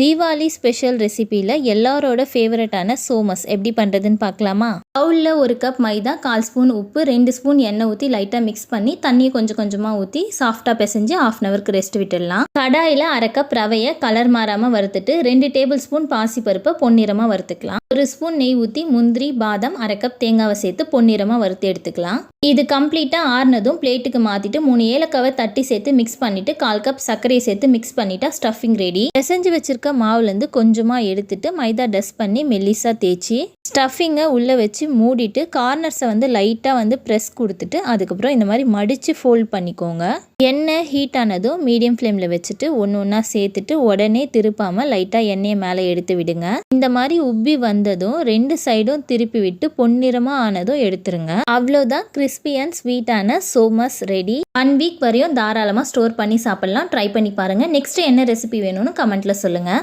Deepavali special ரெசிபியில் எல்லாரோட ஃபேவரட்டான சோமஸ் எப்படி பண்ணுறதுன்னு பார்க்கலாமா? பவுலில் 1 கப் மைதா, 1/4 ஸ்பூன் உப்பு, 2 ஸ்பூன் எண்ணெய் ஊற்றி லைட்டாக மிக்ஸ் பண்ணி தண்ணியை கொஞ்சம் கொஞ்சமாக ஊற்றி சாஃப்டாக பிசைஞ்சு 1/2 ஹவருக்கு ரெஸ்ட் விட்டுடலாம். கடாயில் 1/2 கப் ரவையை கலர் மாறாமல் வறுத்துட்டு 2 டேபிள் ஸ்பூன் பாசிப்பருப்பை பொன்னிறமாக வறுத்துக்கலாம். 1 ஸ்பூன் நெய் ஊற்றி முந்திரி, பாதாம், 1/2 கப் தேங்காவை சேர்த்து பொன்னிறமாக வறுத்து எடுத்துக்கலாம். இது கம்ப்ளீட்டாக ஆறுனதும் பிளேட்டுக்கு மாற்றிட்டு 3 ஏலக்காவை தட்டி சேர்த்து மிக்ஸ் பண்ணிவிட்டு 1/4 கப் சர்க்கரையை சேர்த்து மிக்ஸ் பண்ணிட்டா ஸ்டஃபிங் ரெடி. பிசைஞ்சு வச்சிருக்க மாவுலேருந்து கொஞ்சமாக எடுத்துட்டு மைதா டஸ்ட் பண்ணி மெல்லிஸாக தேய்ச்சி ஸ்டஃபிங்கை உள்ளே வச்சு மூடிட்டு கார்னர்ஸை லைட்டாக ப்ரெஸ் கொடுத்துட்டு அதுக்கப்புறம் இந்த மாதிரி மடித்து ஃபோல்ட் பண்ணிக்கோங்க. எண்ணெய் ஹீட் ஆனதும் மீடியம் ஃப்ளேமில் வச்சுட்டு ஒன்று ஒன்றா சேர்த்துட்டு உடனே திருப்பாமல் லைட்டாக எண்ணெயை மேலே எடுத்து விடுங்க. இந்த மாதிரி உப்பி வந்ததும் 2 சைடும் திருப்பி விட்டு பொன்னிறமாக ஆனதும் எடுத்துருங்க. அவ்வளோதான், கிறிஸ்பி அண்ட் ஸ்வீட்டான சோமஸ் ரெடி. 1 வீக் வரையும் தாராளமாக ஸ்டோர் பண்ணி சாப்பிட்லாம். ட்ரை பண்ணி பாருங்கள். நெக்ஸ்ட் என்ன ரெசிபி வேணும்னு கமெண்ட்டில் சொல்லுங்கள்.